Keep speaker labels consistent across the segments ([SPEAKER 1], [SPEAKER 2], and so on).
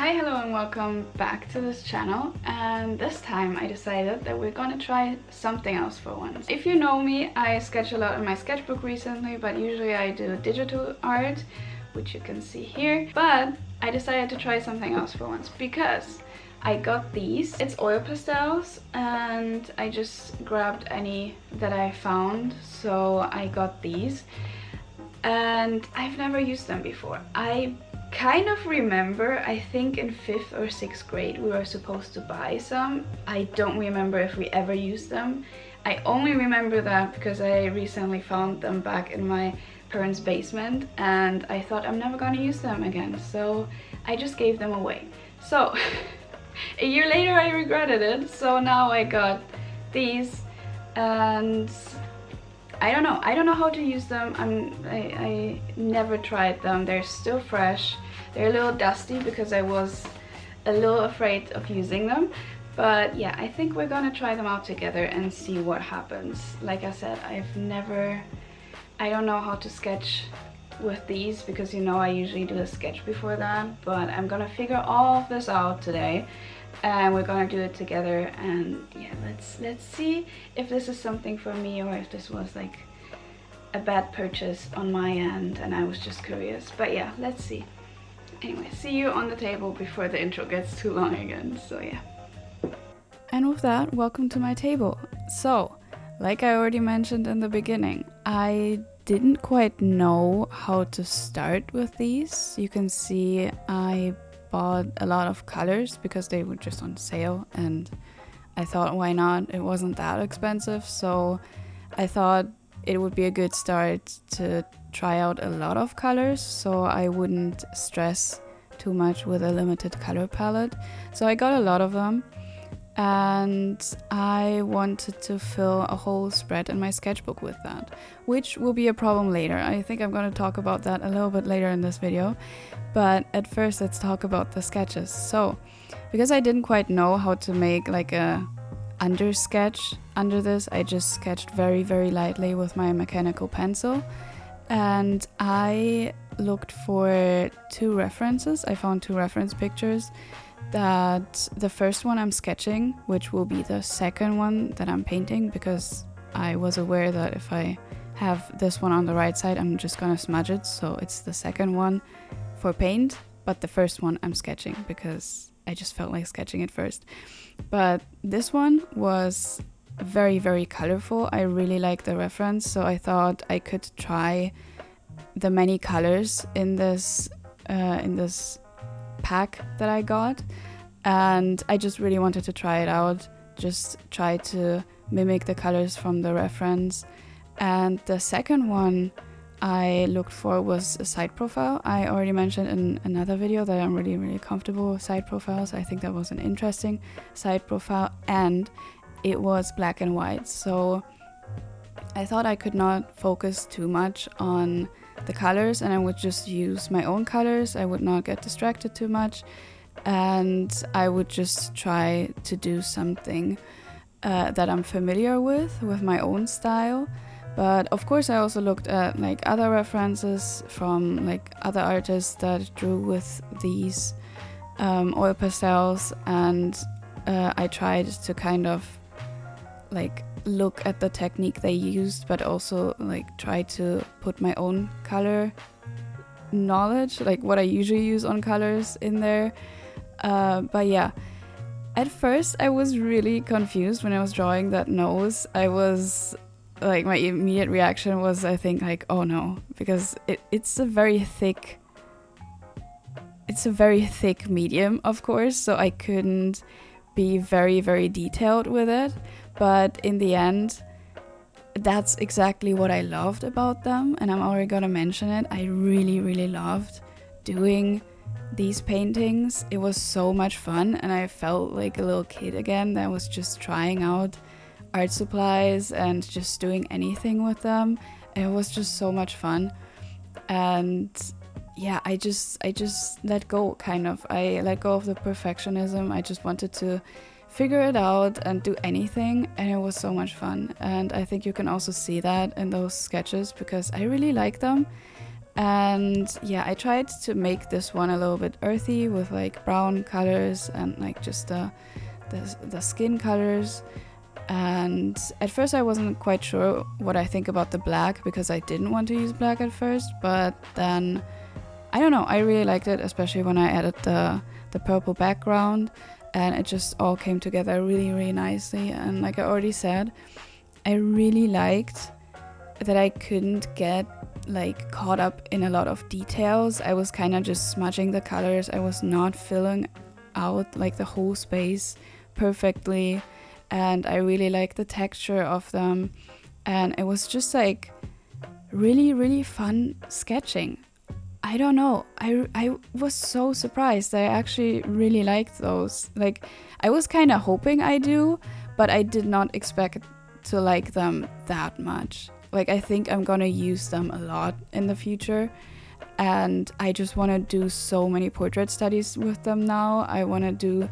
[SPEAKER 1] Hi, hello and welcome back to this channel, and this time I decided that we're gonna try something else for once. If you know me, I sketch a lot in my sketchbook recently, but usually I do digital art, which you can see here. But I decided to try something else for once because I got these. It's oil pastels and I just grabbed any that I found, so I got these. And I've never used them before. I kind of remember, I think in 5th or 6th grade we were supposed to buy some. I don't remember if we ever used them. I only remember that because I recently found them back in my parents' basement and I thought I'm never gonna use them again, so I just gave them away. So a year later I regretted it, so now I got these and I don't know how to use them. I never tried them. They're still fresh. They're a little dusty because I was a little afraid of using them. But yeah, I think we're gonna try them out together and see what happens. Like I said, I don't know how to sketch with these because you know I usually do a sketch before that, but I'm gonna figure all of this out today and we're gonna do it together. And yeah, let's see if this is something for me or if this was like a bad purchase on my end and I was just curious. But yeah, let's see. Anyway, see you on the table before the intro gets too long again, so yeah. And with that, welcome to my table. So, like I already mentioned in the beginning, I didn't quite know how to start with these. You can see I bought a lot of colors because they were just on sale and I thought why not? It wasn't that expensive, so I thought it would be a good start to try out a lot of colors so I wouldn't stress too much with a limited color palette. So I got a lot of them and I wanted to fill a whole spread in my sketchbook with that, which will be a problem later. I think I'm going to talk about that a little bit later in this video, but at first let's talk about the sketches. So because I didn't quite know how to make like a under sketch under this, I just sketched very lightly with my mechanical pencil, and I looked for two references. I found two reference pictures. That the first one I'm sketching, which will be the second one that I'm painting, because I was aware that if I have this one on the right side I'm just gonna smudge it, so it's the second one for paint, but the first one I'm sketching because I just felt like sketching it first. But this one was very colorful. I really like the reference, so I thought I could try the many colors in this pack that I got, and I just really wanted to try it out, just try to mimic the colors from the reference. And the second one I looked for was a side profile. I already mentioned in another video that I'm really comfortable with side profiles. I think that was an interesting side profile and it was black and white, so I thought I could not focus too much on the colors and I would just use my own colors. I would not get distracted too much and I would just try to do something that I'm familiar with my own style. But of course I also looked at like other references from like other artists that drew with these oil pastels, and I tried to kind of like look at the technique they used, but also like try to put my own color knowledge, like what I usually use on colors, in there. But yeah, at first I was really confused when I was drawing that nose. I was like, my immediate reaction was, I think, like, oh no, because it's a very thick medium, of course, so I couldn't be very detailed with it. But in the end, that's exactly what I loved about them, and I'm already gonna mention it. I really loved doing these paintings. It was so much fun and I felt like a little kid again that was just trying out art supplies and just doing anything with them. It was just so much fun. And yeah, I just let go, kind of. I let go of the perfectionism. I just wanted to figure it out and do anything, and it was so much fun. And I think you can also see that in those sketches because I really like them. And yeah, I tried to make this one a little bit earthy with like brown colors and like just the skin colors. And at first I wasn't quite sure what I think about the black, because I didn't want to use black at first, but then I don't know, I really liked it, especially when I added the purple background, and it just all came together really, really nicely. And like I already said, I really liked that I couldn't get like caught up in a lot of details. I was kind of just smudging the colors. I was not filling out like the whole space perfectly, and I really liked the texture of them, and it was just like really, really fun sketching. I don't know, I was so surprised that I actually really liked those. Like, I was kind of hoping I do, but I did not expect to like them that much. Like, I think I'm gonna use them a lot in the future, and I just want to do so many portrait studies with them now. I want to do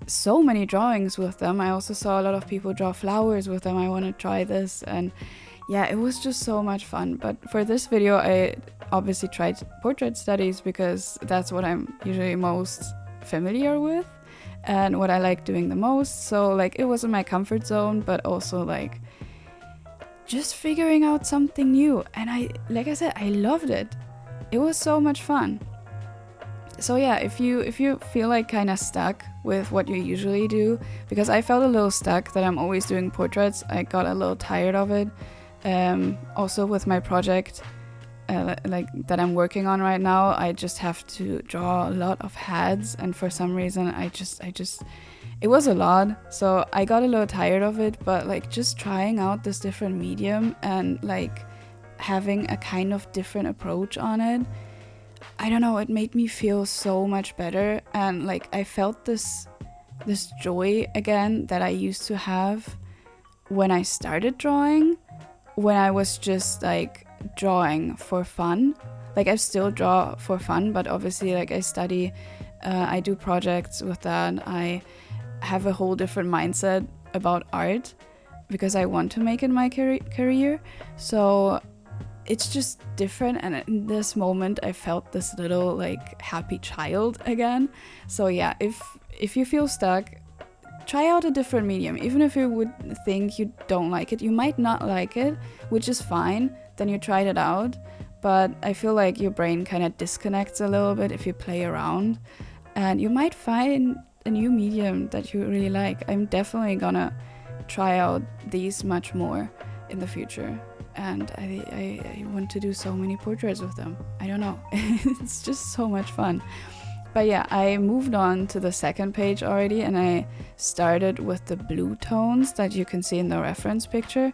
[SPEAKER 1] so many drawings with them. I also saw a lot of people draw flowers with them. I want to try this, and yeah, it was just so much fun. But for this video, I obviously tried portrait studies because that's what I'm usually most familiar with and what I like doing the most. So like, it was in my comfort zone, but also like just figuring out something new. And like I said, I loved it. It was so much fun. So yeah, if you feel like kind of stuck with what you usually do, because I felt a little stuck that I'm always doing portraits, I got a little tired of it. Also with my project like that I'm working on right now, I just have to draw a lot of heads, and for some reason I just it was a lot, so I got a little tired of it. But like, just trying out this different medium and like having a kind of different approach on it, I don't know, it made me feel so much better. And like, I felt this joy again that I used to have when I started drawing, when I was just like drawing for fun. Like, I still draw for fun, but obviously like I study, I do projects with that. I have a whole different mindset about art because I want to make it my career. So it's just different, and in this moment I felt this little like happy child again. So yeah, if you feel stuck, try out a different medium. Even if you would think you don't like it, you might not like it, which is fine. Then you tried it out. But I feel like your brain kind of disconnects a little bit if you play around, and you might find a new medium that you really like. I'm definitely gonna try out these much more in the future, and I want to do so many portraits with them. I don't know, it's just so much fun. But yeah, I moved on to the second page already, and I started with the blue tones that you can see in the reference picture.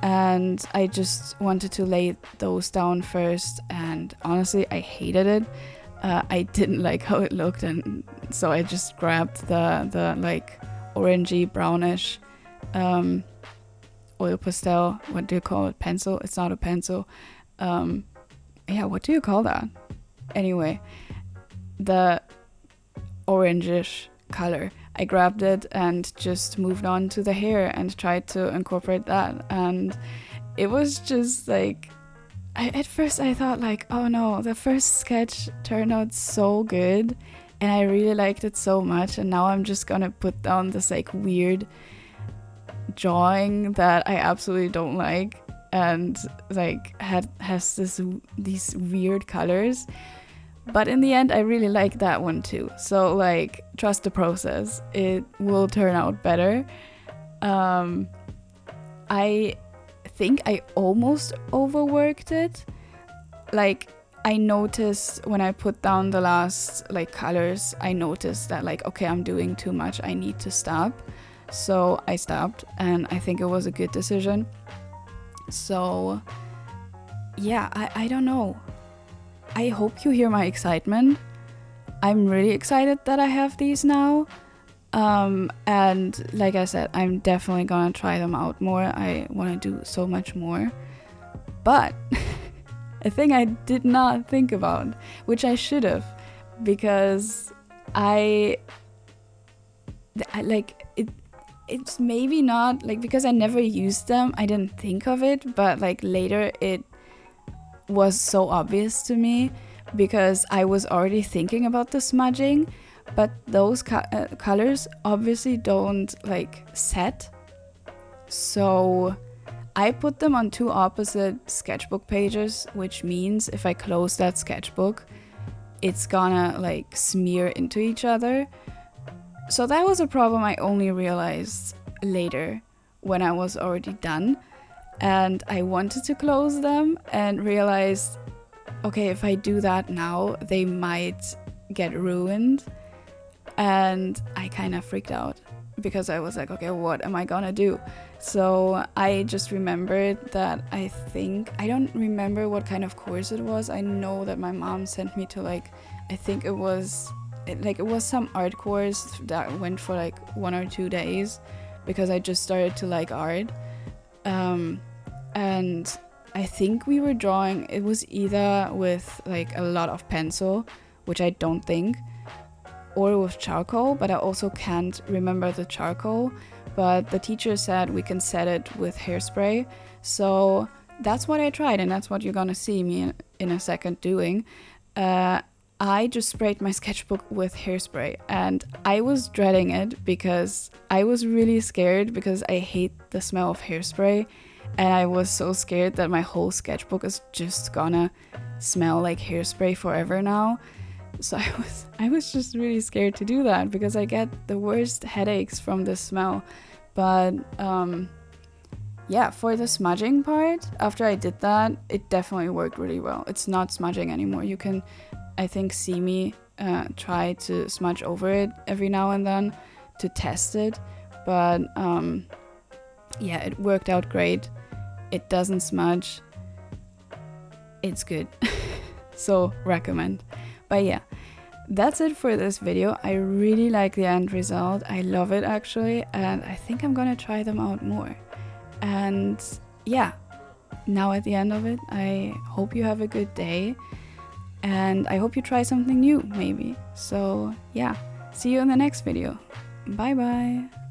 [SPEAKER 1] And I just wanted to lay those down first, and honestly, I hated it. I didn't like how it looked, and so I just grabbed the like orangey brownish oil pastel. What do you call it? Pencil? It's not a pencil. Yeah, what do you call that? Anyway, the orangish color. I grabbed it and just moved on to the hair and tried to incorporate that. And it was just like, at first I thought like, oh no, the first sketch turned out so good and I really liked it so much, and now I'm just gonna put down this like weird drawing that I absolutely don't like, and like has these weird colors. But in the end, I really like that one too. So like, trust the process. It will turn out better. I think I almost overworked it. Like, I noticed when I put down the last like colors, I noticed that like, okay, I'm doing too much. I need to stop. So I stopped, and I think it was a good decision. So yeah, I don't know. I hope you hear my excitement. I'm really excited that I have these now. And like I said, I'm definitely gonna try them out more. I want to do so much more. But a thing I did not think about, which I should have, because I like it. It's maybe not like, because I never used them, I didn't think of it, but like later it was so obvious to me because I was already thinking about the smudging, but those colors obviously don't like set. So I put them on two opposite sketchbook pages, which means if I close that sketchbook, it's gonna like smear into each other. So that was a problem I only realized later when I was already done. And I wanted to close them and realized, okay, if I do that now, they might get ruined. And I kind of freaked out because I was like, okay, what am I gonna do? So I just remembered that I don't remember what kind of course it was. I know that my mom sent me to like, I think it was some art course that went for like 1 or 2 days because I just started to like art. And I think we were drawing, it was either with like a lot of pencil, which I don't think, or with charcoal, but I also can't remember the charcoal. But the teacher said we can set it with hairspray. So that's what I tried, and that's what you're gonna see me in a second doing. I just sprayed my sketchbook with hairspray, and I was dreading it because I was really scared because I hate the smell of hairspray, and I was so scared that my whole sketchbook is just gonna smell like hairspray forever now. So I was just really scared to do that because I get the worst headaches from the smell. But yeah, for the smudging part, after I did that, it definitely worked really well. It's not smudging anymore. You can, I think, see me try to smudge over it every now and then to test it. But yeah, it worked out great. It doesn't smudge. It's good. So recommend. But yeah, that's it for this video. I really like the end result. I love it actually, and I think I'm gonna try them out more. And yeah, now at the end of it, I hope you have a good day, and I hope you try something new maybe. So yeah, see you in the next video. Bye bye.